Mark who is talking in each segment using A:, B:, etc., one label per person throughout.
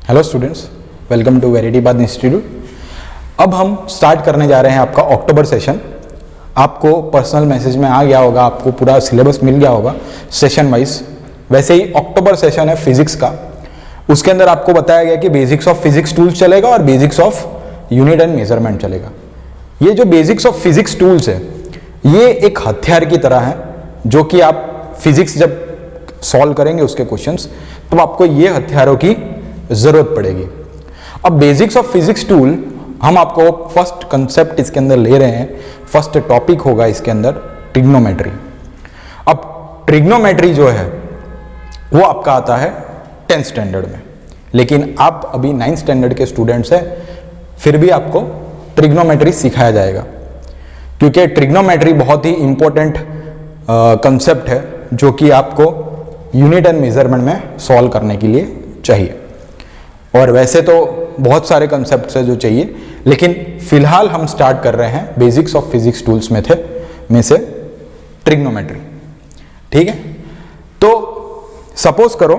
A: Hello students, welcome to वेरिटीबाद institute. अब हम स्टार्ट करने जा रहे हैं आपका अक्टूबर सेशन। आपको पर्सनल मैसेज में आ गया होगा, आपको पूरा सिलेबस मिल गया होगा सेशन वाइज। वैसे ही अक्टूबर सेशन है फिजिक्स का, उसके अंदर आपको बताया गया कि बेसिक्स ऑफ फिजिक्स टूल्स चलेगा और basics of unit and measurement चलेगा। ये जो बेसिक्स ऑफ फिजिक्स टूल्स है ये एक हथियार की तरह है, जो कि आप फिजिक्स जब सॉल्व करेंगे उसके क्वेश्चंस तो आपको ये हथियारों की जरूरत पड़ेगी। अब बेसिक्स ऑफ फिजिक्स टूल हम आपको फर्स्ट कंसेप्ट इसके अंदर ले रहे हैं, फर्स्ट टॉपिक होगा इसके अंदर ट्रिग्नोमेट्री। अब ट्रिग्नोमेट्री जो है वो आपका आता है 10th स्टैंडर्ड में, लेकिन आप अभी 9th स्टैंडर्ड के स्टूडेंट्स हैं, फिर भी आपको ट्रिग्नोमेट्री सिखाया जाएगा, क्योंकि ट्रिग्नोमेट्री बहुत ही इंपॉर्टेंट कंसेप्ट है जो कि आपको यूनिट एंड मेजरमेंट में सॉल्व करने के लिए चाहिए। और वैसे तो बहुत सारे कंसेप्ट्स है जो चाहिए, लेकिन फिलहाल हम स्टार्ट कर रहे हैं बेसिक्स ऑफ फिजिक्स टूल्स में से ट्रिग्नोमेट्री। ठीक है, तो सपोज करो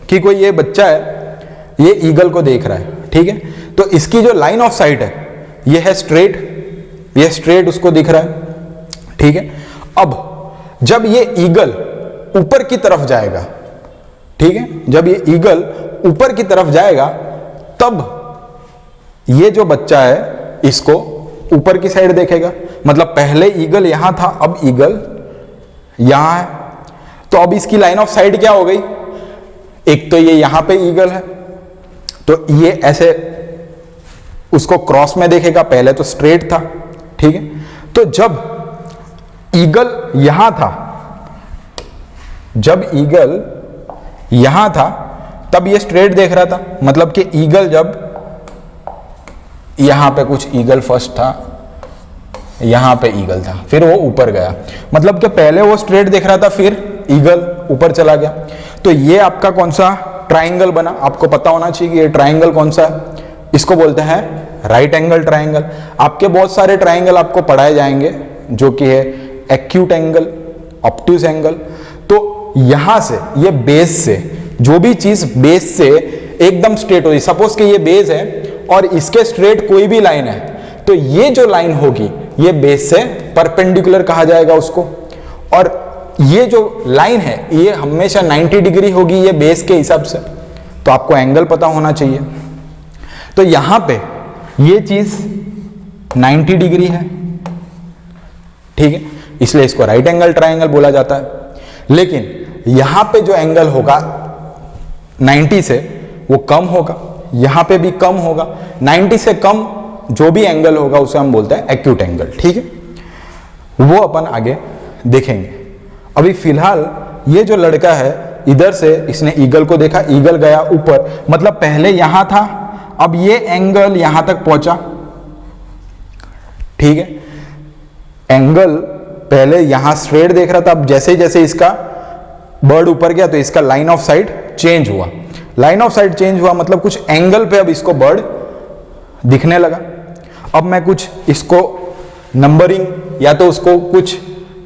A: कि कोई ये बच्चा है, ये ईगल को देख रहा है। ठीक है, तो इसकी जो लाइन ऑफ साइट है ये है स्ट्रेट, ये स्ट्रेट उसको दिख रहा है। ठीक है, अब जब ये ईगल ऊपर की तरफ जाएगा, ठीक है, जब ये ईगल ऊपर की तरफ जाएगा तब ये जो बच्चा है इसको ऊपर की साइड देखेगा। मतलब पहले ईगल यहां था, अब ईगल यहां है, तो अब इसकी लाइन ऑफ साइट क्या हो गई? एक तो ये यहां पे ईगल है तो ये ऐसे उसको क्रॉस में देखेगा, पहले तो स्ट्रेट था। ठीक है, तो जब ईगल यहां था, जब ईगल यहां था तब ये स्ट्रेट देख रहा था। मतलब कि ईगल जब यहां पे कुछ ईगल फर्स्ट था, यहां पे ईगल था, फिर वो ऊपर गया, मतलब कि पहले वो स्ट्रेट देख रहा था, फिर ईगल ऊपर चला गया। तो ये आपका कौन सा ट्राइंगल बना? आपको पता होना चाहिए कि ये ट्राइंगल कौन सा है। इसको बोलते हैं राइट एंगल ट्राइंगल। आपके बहुत सारे ट्राइंगल आपको पढ़ाए जाएंगे, जो कि है एक्यूट एंगल, ऑब्टूस एंगल। तो यहां से ये बेस से, जो भी चीज बेस से एकदम स्ट्रेट होगी, सपोज कि ये बेस है और इसके स्ट्रेट कोई भी लाइन है, तो ये जो लाइन होगी ये बेस से परपेंडिकुलर कहा जाएगा उसको। और ये जो लाइन है ये हमेशा 90 डिग्री होगी ये बेस के हिसाब से। तो आपको एंगल पता होना चाहिए। तो यहां पे ये चीज 90 डिग्री है, ठीक है, इसलिए इसको राइट एंगल ट्राइंगल बोला जाता है। लेकिन यहां पे जो एंगल होगा 90 से वो कम होगा, यहां पे भी कम होगा। 90 से कम जो भी एंगल होगा उसे हम बोलते हैं एक्यूट एंगल। ठीक है, वो अपन आगे देखेंगे। अभी फिलहाल ये जो लड़का है इधर से इसने ईगल को देखा, ईगल गया ऊपर, मतलब पहले यहां था, अब ये एंगल यहां तक पहुंचा। ठीक है, एंगल पहले यहां स्ट्रेट देख रहा था, अब जैसे जैसे इसका बर्ड ऊपर गया तो इसका लाइन ऑफ साइट चेंज हुआ। लाइन ऑफ साइट चेंज हुआ मतलब कुछ एंगल पे अब इसको बर्ड दिखने लगा। अब मैं कुछ इसको नंबरिंग या तो उसको कुछ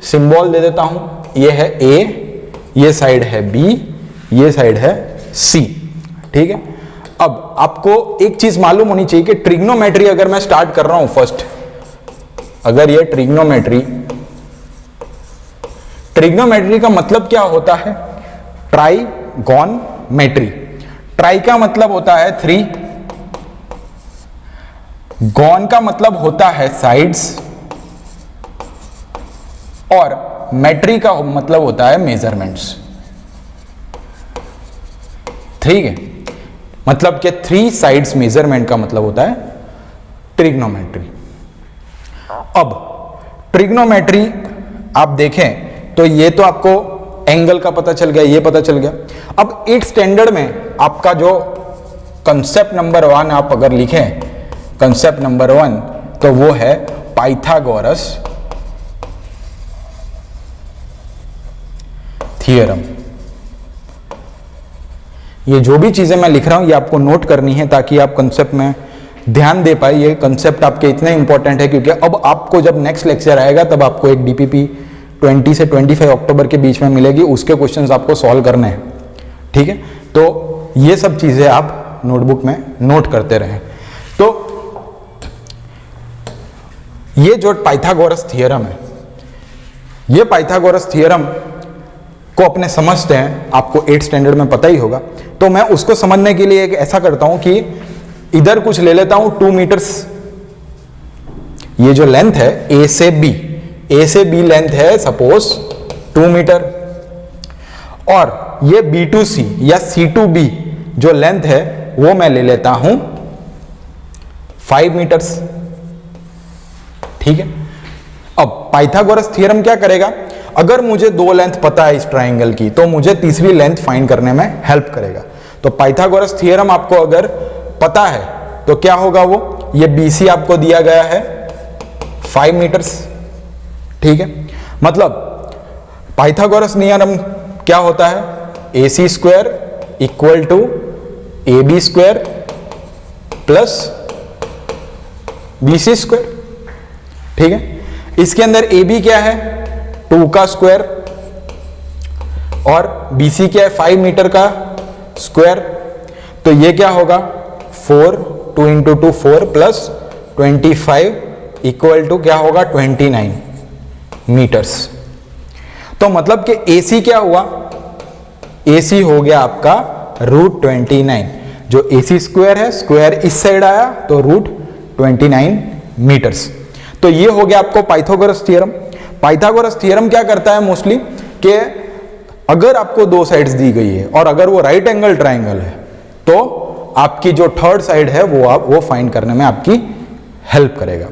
A: सिंबल दे देता हूं। ये है ए, ये साइड है बी, ये साइड है सी। ठीक है, अब आपको एक चीज मालूम होनी चाहिए कि ट्रिग्नोमेट्री अगर मैं स्टार्ट कर रहा हूं फर्स्ट, अगर ये ट्रिग्नोमेट्री का मतलब क्या होता है? ट्राइगोनमेट्री। ट्राई का मतलब होता है 3, गॉन का मतलब होता है साइड्स, और मेट्री का मतलब होता है मेजरमेंट्स। ठीक है, मतलब कि 3 साइड्स मेजरमेंट का मतलब होता है ट्रिग्नोमेट्री। अब ट्रिग्नोमेट्री आप देखें तो ये तो आपको एंगल का पता चल गया, ये पता चल गया। अब 8th स्टैंडर्ड में आपका जो कंसेप्ट नंबर 1 आप अगर लिखें, कंसेप्ट नंबर 1, तो वो है पाइथागोरस थ्योरम। ये जो भी चीजें मैं लिख रहा हूं ये आपको नोट करनी है ताकि आप कंसेप्ट में ध्यान दे पाए। ये कंसेप्ट आपके इतने इंपॉर्टेंट है क्योंकि अब आपको जब नेक्स्ट लेक्चर आएगा तब आपको एक डीपीपी 20 से 25 अक्टूबर के बीच में मिलेगी, उसके क्वेश्चंस आपको सॉल्व करने हैं। ठीक है, तो ये सब चीजें आप नोटबुक में नोट करते रहें। तो ये जो पाइथागोरस थ्योरम है, ये पाइथागोरस थ्योरम को अपने समझते हैं, आपको 8th स्टैंडर्ड में पता ही होगा। तो मैं उसको समझने के लिए एक ऐसा करता हूं कि इधर कुछ ले लेता हूं 2 मीटर्स। ये जो लेंथ है ए से बी लेंथ है सपोज 2 मीटर, और ये बी टू सी या सी टू बी जो लेंथ है वो मैं ले लेता हूं 5 मीटर्स। ठीक है। अब पाइथागोरस थ्योरम क्या करेगा, अगर मुझे 2 लेंथ पता है इस ट्राइंगल की तो मुझे तीसरी लेंथ फाइंड करने में हेल्प करेगा। तो पाइथागोरस थ्योरम आपको अगर पता है तो क्या होगा, वो ये BC आपको दिया गया है 5 मीटर्स। ठीक है, मतलब पाइथागोरस थ्योरम क्या होता है, AC square equal to AB square plus BC square. ठीक है, इसके अंदर AB क्या है 2 का स्क्वायर और BC क्या है 5 मीटर का स्क्वायर। तो ये क्या होगा 4, 2 इंटू 2 4 प्लस 25 इक्वल टू क्या होगा 29 मीटर्स। तो मतलब कि AC क्या हुआ, AC हो गया आपका √29। जो AC स्क्वायर है, स्क्वायर इस साइड आया तो √29 मीटर्स। तो ये हो गया आपको पाइथागोरस थ्योरम। पाइथागोरस थ्योरम क्या करता है मोस्टली कि अगर आपको 2 साइड्स दी गई है और अगर वो राइट एंगल ट्राइंगल है तो आपकी जो थर्ड साइड है वो फाइंड करने में आपकी हेल्प करेगा।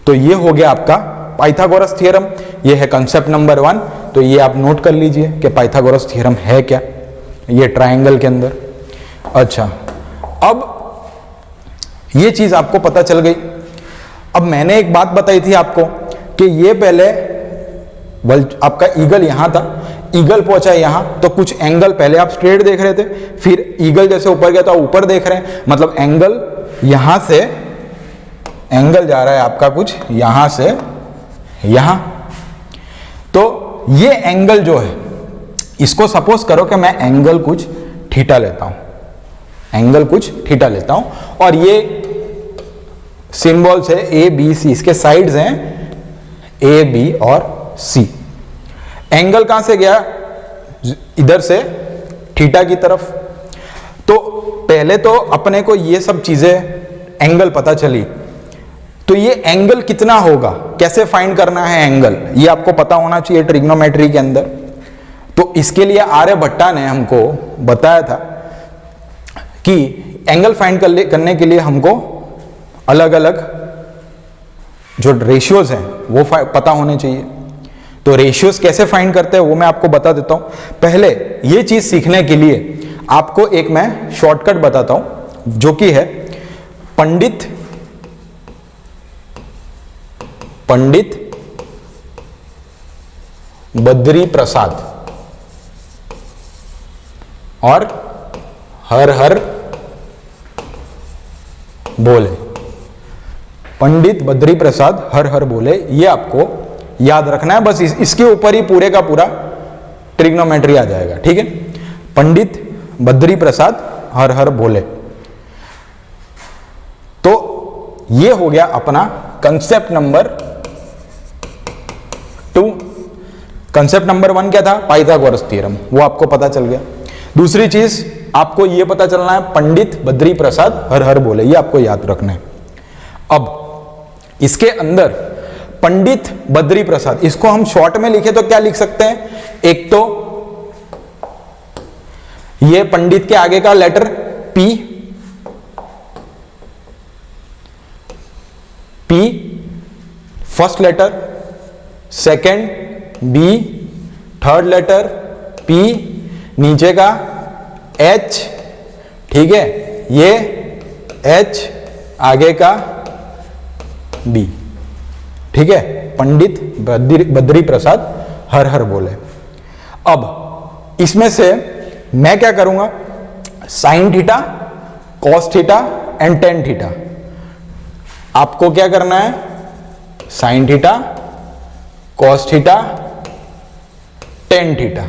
A: तो ये हो गया आपका पाइथागोरस थ्योरम, ये है कंसेप्ट नंबर 1। तो ये आप नोट कर लीजिए कि पाइथागोरस थ्योरम है क्या, ये ट्राइंगल के अंदर। अच्छा, अब ये चीज आपको पता चल गई। अब मैंने एक बात बताई थी आपको कि ये पहले आपका ईगल यहां था, ईगल पहुंचा यहां, तो कुछ एंगल पहले आप स्ट्रेट देख रहे थे, फिर ईगल जैसे ऊपर गया तो ऊपर देख रहे हैं, मतलब एंगल यहां से एंगल जा रहा है आपका कुछ यहां से यहां। तो ये एंगल जो है, इसको सपोज करो कि मैं एंगल कुछ थीटा लेता हूं, एंगल कुछ थीटा लेता हूं, और ये सिंबल्स है ए बी सी, इसके साइड्स हैं ए बी और सी। एंगल कहां से गया, इधर से थीटा की तरफ। तो पहले तो अपने को ये सब चीजें एंगल पता चली, तो ये एंगल कितना होगा, कैसे फाइंड करना है एंगल, ये आपको पता होना चाहिए ट्रिग्नोमेट्री के अंदर। तो इसके लिए आर्यभट्टा ने हमको बताया था कि एंगल फाइंड करने के लिए हमको अलग अलग जो रेशियोज हैं वो पता होने चाहिए। तो रेशियोज कैसे फाइंड करते हैं वो मैं आपको बता देता हूं। पहले ये चीज सीखने के लिए आपको एक मैं शॉर्टकट बताता हूं, जो कि है पंडित बद्री प्रसाद और हर हर बोले। पंडित बद्री प्रसाद हर हर बोले, ये आपको याद रखना है, बस इसके ऊपर ही पूरे का पूरा ट्रिग्नोमेट्री आ जाएगा। ठीक है, पंडित बद्री प्रसाद हर हर बोले। तो ये हो गया अपना कंसेप्ट नंबर 2। कंसेप्ट नंबर 1 क्या था, पाइथागोरस थ्योरम, वो आपको पता चल गया। दूसरी चीज आपको ये पता चलना है पंडित बद्री प्रसाद हर हर बोले, ये आपको याद रखना है। अब इसके अंदर पंडित बद्री प्रसाद, इसको हम शॉर्ट में लिखे तो क्या लिख सकते हैं, एक तो ये पंडित के आगे का letter P, first letter, second B, third letter P, नीचे का H, ठीक है, ये H, आगे का B। ठीक है, पंडित बद्री प्रसाद हर हर बोले। अब इसमें से मैं क्या करूंगा, sign theta, cos theta and ten theta. आपको क्या करना है, sine theta, cos theta, tan theta,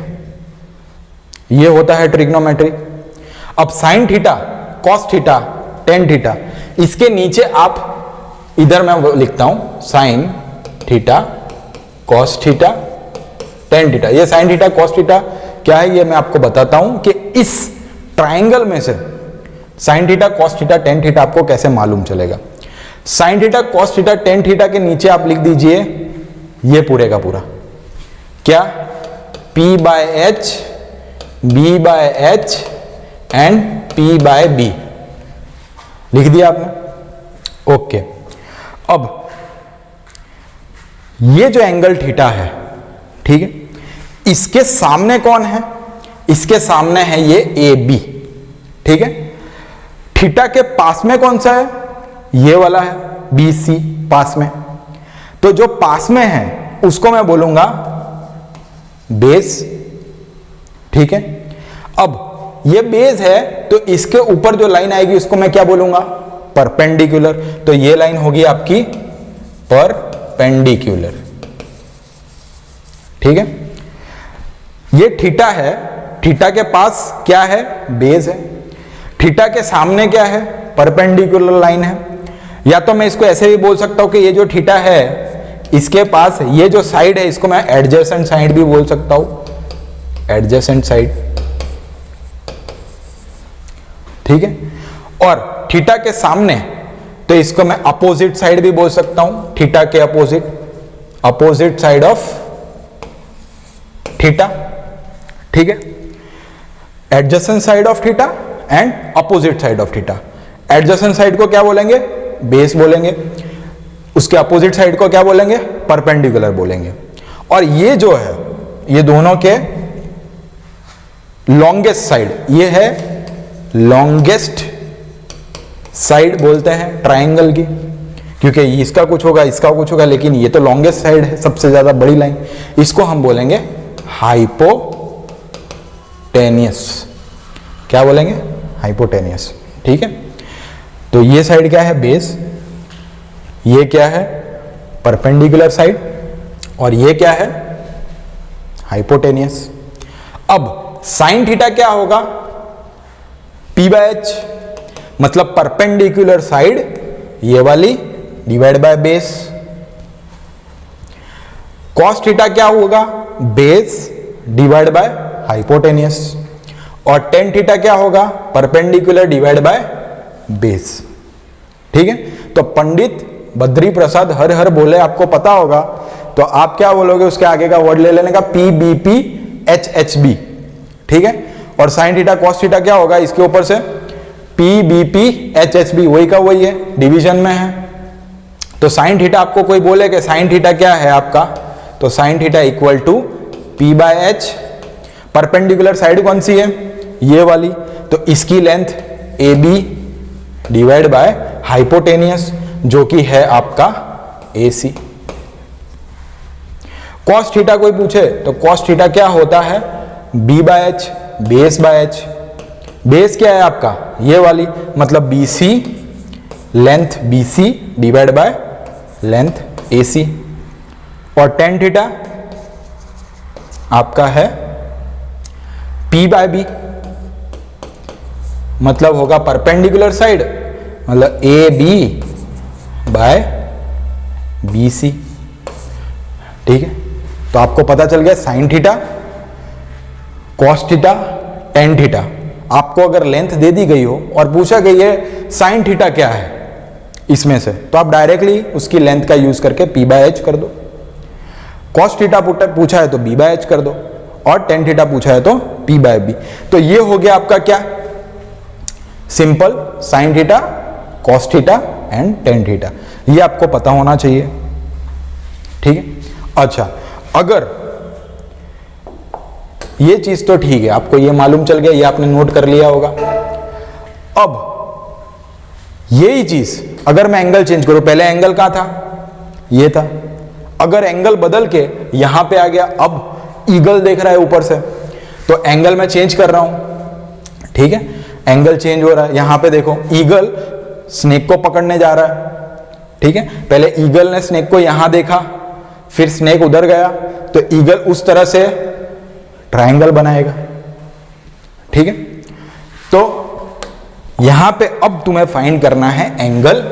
A: ये होता है ट्रिग्नोमेट्री। अब sign theta cos theta tan theta, इसके नीचे आप इधर मैं लिखता हूं sign theta cos theta tan theta. ये साइन थीटा कॉस थीटा क्या है ये मैं आपको बताता हूं कि इस ट्राइंगल में से sign theta cos theta tan theta आपको कैसे मालूम चलेगा। Sign theta cos theta tan theta के नीचे आप लिख दीजिए ये पूरे का पूरा क्या, P by H, B by H and P by B, लिख दिया आपने। ओके, अब ये जो एंगल थीटा है, ठीक है, इसके सामने कौन है, इसके सामने है ये ए बी, ठीक है। थीटा के पास में कौन सा है, ये वाला है बी सी पास में, तो जो पास में है उसको मैं बोलूंगा बेस, ठीक है। अब ये बेस है तो इसके ऊपर जो लाइन आएगी उसको मैं क्या बोलूंगा, परपेंडिकुलर, तो ये लाइन होगी आपकी परपेंडिकुलर, ठीक है। ये थीटा है, थीटा के पास क्या है, बेस है, थीटा के सामने क्या है, परपेंडिकुलर लाइन है। या तो मैं इसको ऐसे भी बोल सकता हूं कि ये जो थीटा है इसके पास ये जो साइड है इसको मैं एडजेसेंट साइड भी बोल सकता हूं, एडजेसेंट साइड, ठीक है। और थीटा के सामने तो इसको मैं अपोजिट साइड भी बोल सकता हूं, थीटा के opposite, opposite side of theta, ठीक है। Adjacent side of theta and opposite side of theta. Adjacent side को क्या बोलेंगे, बेस बोलेंगे, उसके अपोजिट साइड को क्या बोलेंगे, परपेंडिकुलर बोलेंगे। और ये जो है ये दोनों के लॉन्गेस्ट साइड, ये है लॉन्गेस्ट साइड बोलते हैं ट्राइंगल की, क्योंकि इसका कुछ होगा इसका कुछ होगा, लेकिन ये तो लॉन्गेस्ट साइड है, सबसे ज्यादा बड़ी लाइन, इसको हम बोलेंगे हाइपोटेनियस। क्या बोलेंगे, हाइपोटेनियस, ठीक है। तो ये साइड क्या है, बेस, ये क्या है, परपेंडिकुलर साइड, और ये क्या है, हाइपोटेनियस। अब साइन थीटा क्या होगा, P बाय एच, मतलब परपेंडिकुलर साइड ये वाली divide by base. Cos theta क्या होगा, बेस डिवाइड बाय हाइपोटेनियस। और टेन थीटा क्या होगा, परपेंडिकुलर डिवाइड बाय बेस, ठीक है। तो पंडित बद्री प्रसाद हर हर बोले, आपको पता होगा, तो आप क्या बोलोगे, उसके आगे का वर्ड ले लेने का P B P H H B, ठीक है। और साइन थीटा कॉस थीटा क्या होगा, इसके ऊपर से P B P H H B, वही का वही है, डिवीजन में है। तो साइन थीटा आपको कोई बोले कि साइन थीटा क्या है आपका, तो sine theta equal to P by H, perpendicular side कौन सी है, ये वाली, तो इसकी length A B divide by hypotenuse जो कि है आपका ए सी। कॉस थीटा कोई पूछे तो कॉस थीटा क्या होता है, B by H, base by H. Base क्या है आपका, ये वाली, मतलब B C, length B C divide by length A C. और टेन थीटा आपका है पी बाय बी, मतलब होगा परपेंडिकुलर साइड, मतलब A B by B C, ठीक है। तो आपको पता चल गया sine theta, cos theta, tan theta. आपको अगर लेंथ दे दी गई हो और पूछा गई है साइन थीटा क्या है इसमें से, तो आप डायरेक्टली उसकी लेंथ का यूज करके पी बाय एच कर दो। कॉस थीटा पूछा है तो बी बाय एच कर दो, और टेन थीटा पूछा है तो पी बाय बी। तो ये हो गया आपका क्या, simple sign theta, cos theta and tan theta. ये आपको पता होना चाहिए, ठीक है। अच्छा, अगर ये चीज तो ठीक है, आपको ये मालूम चल गया, ये आपने नोट कर लिया होगा। अब यही चीज अगर मैं एंगल चेंज करूं, पहले एंगल कहां था, ये था, अगर एंगल बदल के यहां पे आ गया, अब ईगल देख रहा है ऊपर से, तो एंगल मैं चेंज कर रहा हूं, ठीक है। एंगल चेंज हो रहा है, यहां पे देखो ईगल स्नेक को पकड़ने जा रहा है, ठीक है। पहले ईगल ने स्नेक को यहां देखा, फिर स्नेक उधर गया, तो ईगल उस तरह से ट्रायंगल बनाएगा, ठीक है। तो यहां पे अब तुम्हें फाइंड करना है एंगल,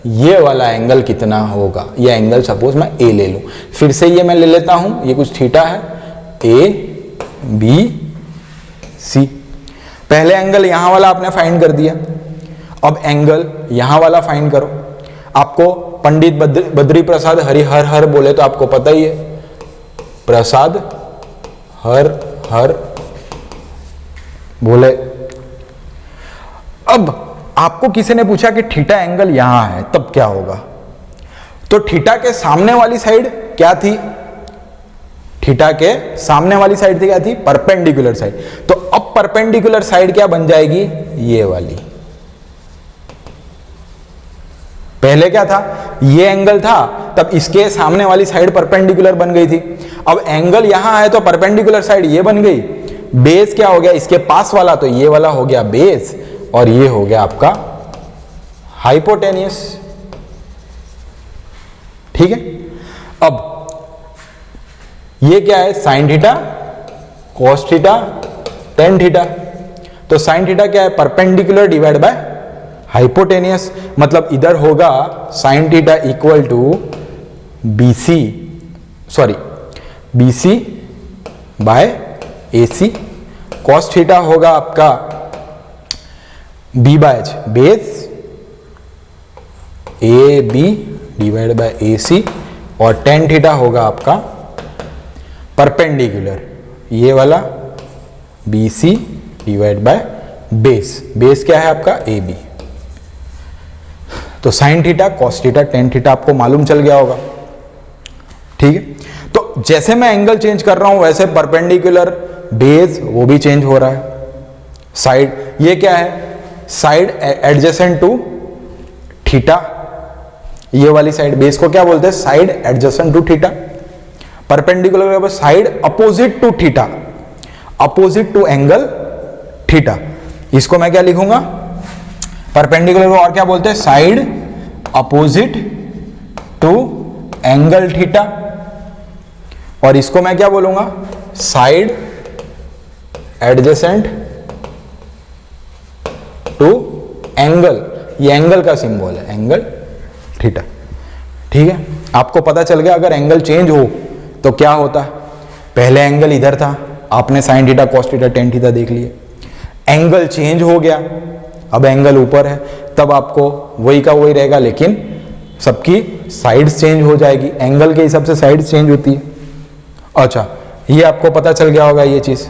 A: ये वाला एंगल कितना होगा। ये एंगल सपोज मैं ए ले लूं, फिर से ये मैं ले लेता हूं, ये कुछ थीटा है, ए बी सी। पहले एंगल यहां वाला आपने फाइंड कर दिया, अब एंगल यहां वाला फाइंड करो। आपको पंडित बद्री प्रसाद हरिहर हर बोले तो आपको पता ही है, प्रसाद हर हर बोले। अब आपको किसी ने पूछा कि थीटा एंगल यहां है, तब क्या होगा। तो थीटा के सामने वाली साइड क्या थी, थीटा के सामने वाली साइड थी क्या थी, परपेंडिकुलर साइड। तो अब परपेंडिकुलर साइड क्या बन जाएगी, ये वाली। पहले क्या था, ये एंगल था, तब इसके सामने वाली साइड परपेंडिकुलर बन गई थी। अब एंगल यहां है तो परपेंडिकुलर साइड ये बन गई। बेस क्या हो गया, इसके पास वाला, तो ये वाला हो गया बेस, और ये हो गया आपका हाइपोटेनियस। ठीक है। अब ये क्या है, sine theta cos theta tan theta. तो साइन थीटा क्या है, परपेंडिकुलर डिवाइड बाय हाइपोटेनियस। मतलब इधर होगा sine theta equal to BC, sorry BC by AC. Cos theta होगा आपका B by H, base A B divide by A C, और tan theta होगा आपका परपेंडिकुलर, ये वाला B C divide by base. Base क्या है आपका ए बी। तो sine theta cos theta tan theta आपको मालूम चल गया होगा। ठीक है। तो जैसे मैं एंगल चेंज कर रहा हूं वैसे परपेंडिकुलर बेस वो भी चेंज हो रहा है। साइड ये क्या है, साइड एडजेसेंट टू थीटा, ये वाली साइड बेस को क्या बोलते हैं, side adjacent to theta. Perpendicular side opposite to theta, opposite to angle theta. इसको मैं क्या लिखूंगा, परपेंडिकुलर को और क्या बोलते हैं, side opposite to angle theta. और इसको मैं क्या बोलूंगा, साइड एडजेसेंट टू एंगल, ये एंगल का सिंबल है, एंगल थीटा। ठीक है। आपको पता चल गया अगर एंगल चेंज हो तो क्या होता है। पहले एंगल इधर था, आपने sign theta cos theta tan theta देख लिए, एंगल चेंज हो गया, अब एंगल ऊपर है, तब आपको वही का वही रहेगा, लेकिन सबकी साइड्स चेंज हो जाएगी। एंगल के हिसाब से साइड्स चेंज होती है। अच्छा, ये आपको पता चल गया होगा ये चीज।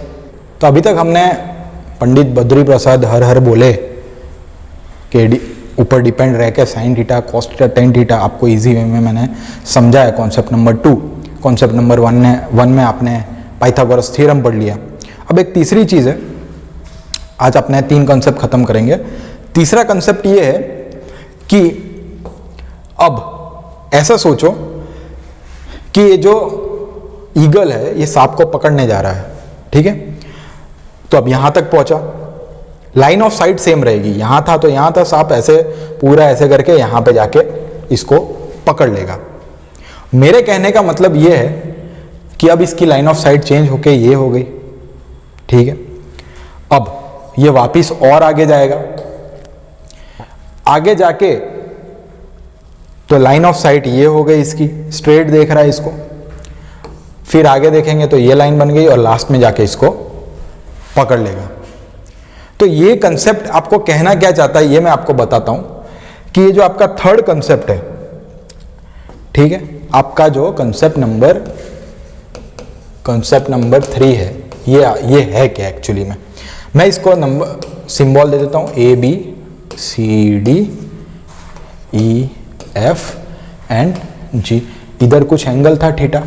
A: तो अभी तक हमने पंडित बद्री प्रसाद हर हर बोले के ऊपर डिपेंड रह के sign theta cos theta tan theta आपको इजी वे में मैंने समझा है। कॉन्सेप्ट नंबर 2, कॉन्सेप्ट नंबर 1 में आपने पाइथागोरस थ्योरम पढ़ लिया। अब एक तीसरी चीज है, आज अपने 3 कॉन्सेप्ट खत्म करेंगे। तीसरा कॉन्सेप्ट ये है कि अब ऐसा सोचो कि ये जो ईगल है ये सांप को पकड़ने जा रहा है। ठीक है। तो अब यहां तक पहुंचा, लाइन ऑफ साइट सेम रहेगी, यहां था तो यहां था, सांप ऐसे पूरा ऐसे करके यहां पे जाके इसको पकड़ लेगा। मेरे कहने का मतलब ये है कि अब इसकी लाइन ऑफ साइट चेंज होके ये हो गई। ठीक है। अब ये वापिस और आगे जाएगा, आगे जाके तो लाइन ऑफ साइट ये हो गई इसकी, स्ट्रेट देख रहा है इसको, फिर आगे देखेंगे तो ये लाइन बन गई और लास्ट में जाके इसको पकड़ लेगा। तो ये कंसेप्ट आपको कहना क्या चाहता है ये मैं आपको बताता हूं कि ये जो आपका थर्ड कंसेप्ट है, ठीक है, आपका जो कंसेप्ट नंबर 3 है, ये है क्या एक्चुअली में। मैं इसको नंबर सिंबल दे देता हूं A B C D E F and G. इधर कुछ एंगल था थीटा,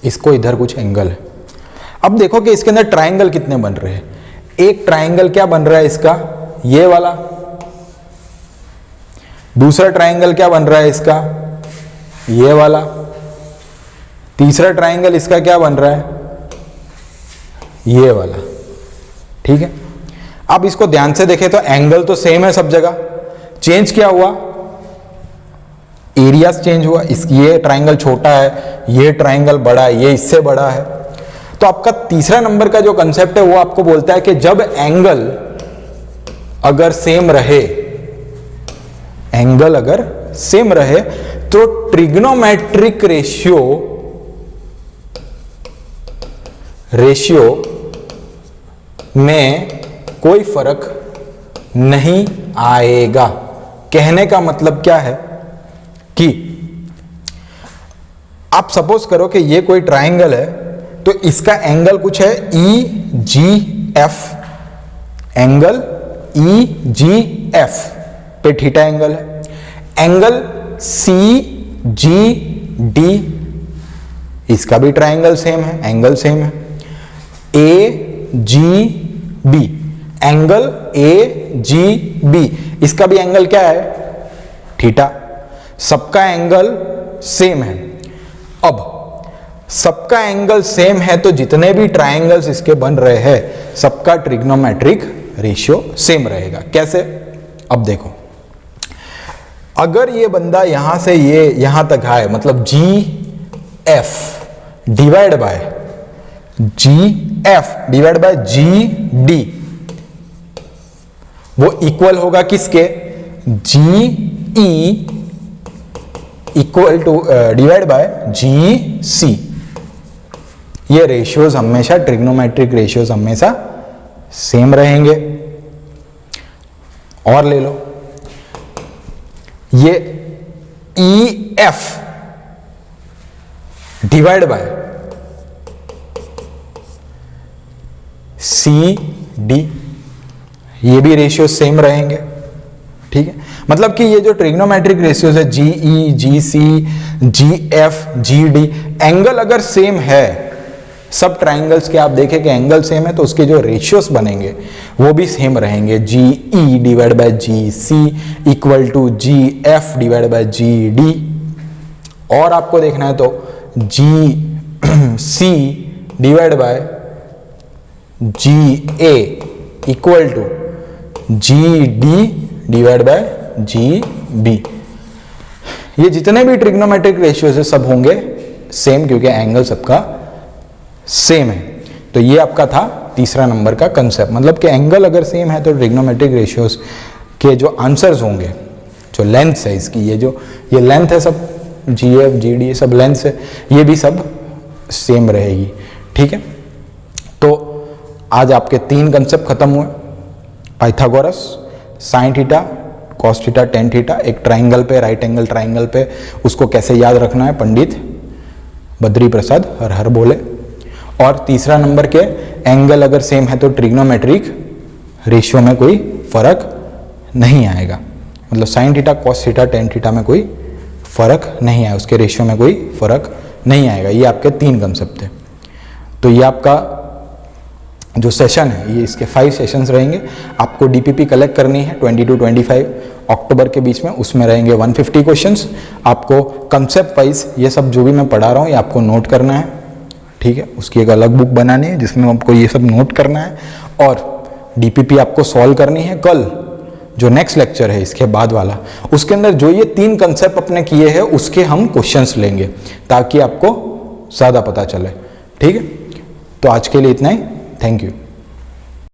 A: इसको इधर कुछ एंगल है। अब देखो कि इसके अंदर ट्रायंगल कितने बन रहे हैं। एक ट्रायंगल क्या बन रहा है इसका, ये वाला। दूसरा ट्रायंगल क्या बन रहा है इसका, ये वाला। तीसरा ट्रायंगल इसका क्या बन रहा है, ये वाला। ठीक है। अब इसको ध्यान से देखें तो एंगल तो सेम है सब जगह, चेंज क्या हुआ, एरियाज चेंज हुआ। ये ट्रायंगल छोटा है, ये ट्रायंगल बड़ा है, ये इससे बड़ा है। तो आपका तीसरा नंबर का जो कंसेप्ट है वो आपको बोलता है कि जब एंगल अगर सेम रहे, एंगल अगर सेम रहे तो ट्रिग्नोमेट्रिक रेशियो में कोई फर्क नहीं आएगा। कहने का मतलब क्या है कि आप सपोज करो कि ये कोई ट्राइंगल है, तो इसका एंगल कुछ है EGF, एंगल EGF पे थीटा एंगल है। एंगल CGD, इसका भी ट्राइंगल सेम है, एंगल सेम है। AGB, एंगल AGB, इसका भी एंगल क्या है, थीटा। सबका एंगल सेम है। अब सबका एंगल सेम है तो जितने भी ट्रायंगल्स इसके बन रहे हैं सबका ट्रिग्नोमेट्रिक रेशियो सेम रहेगा। कैसे? अब देखो, अगर ये बंदा यहां से ये यहां तक आए, मतलब GF डिवाइड बाय GD, वो इक्वल होगा किसके, GE equal to divide by GC। ये रेशियोज हमेशा, ट्रिग्नोमेट्रिक रेशियोज हमेशा सेम रहेंगे। और ले लो, ये EF डिवाइड बाय CD, ये भी रेशियो सेम रहेंगे। ठीक है, मतलब कि ये जो ट्रिग्नोमेट्रिक रेशियोज है GE, GC, GF, GD, angle अगर सेम है, सब ट्राइंगल्स के आप देखें कि एंगल सेम है तो उसके जो रेशियोस बनेंगे वो भी सेम रहेंगे। GE divide by GC equal to GF divide by GD। और आपको देखना है तो GC divide by GA equal to GD divide by GB। ये जितने भी ट्रिग्नोमेट्रिक रेशियोज है सब होंगे सेम, क्योंकि एंगल सबका सेम है। तो ये आपका था तीसरा नंबर का कंसेप्ट, मतलब कि एंगल अगर सेम है तो ट्रिग्नोमेट्रिक रेशियोज के जो आंसर्स होंगे, जो लेंथ है इसकी, ये लेंथ है सब, GF GD सब लेंथ है, ये भी सब सेम रहेगी। ठीक है, तो आज आपके 3 कंसेप्ट खत्म हुए। Pythagoras, sign theta, cos theta, tan theta, एक ट्राइंगल पे, राइट एंगल ट्राइंगल पे उसको कैसे याद रखना है, पंडित बद्री प्रसाद हर हर बोले। और तीसरा नंबर के एंगल अगर सेम है तो ट्रिग्नोमेट्रिक रेशियो में कोई फर्क नहीं आएगा, मतलब sign theta, cos theta, tan theta में कोई फर्क नहीं आएगा, उसके रेशियो में कोई फर्क नहीं आएगा। ये आपके 3 कंसेप्ट थे। तो ये आपका जो सेशन है, ये इसके 5 सेशंस रहेंगे। आपको DPP कलेक्ट करनी है 20 to 25 अक्टूबर के बीच में, उसमें रहेंगे 150 क्वेश्चंस। आपको कंसेप्ट वाइज ये सब जो भी मैं पढ़ा रहा हूँ ये आपको नोट करना है। ठीक है, उसकी एक अलग बुक बनानी है जिसमें आपको ये सब नोट करना है, और DPP आपको सॉल्व करनी है। कल जो नेक्स्ट लेक्चर है इसके बाद वाला, उसके अंदर जो ये 3 कंसेप्ट अपने किए हैं उसके हम क्वेश्चंस लेंगे ताकि आपको ज़्यादा पता चले। ठीक है, तो आज के लिए इतना ही। Thank you.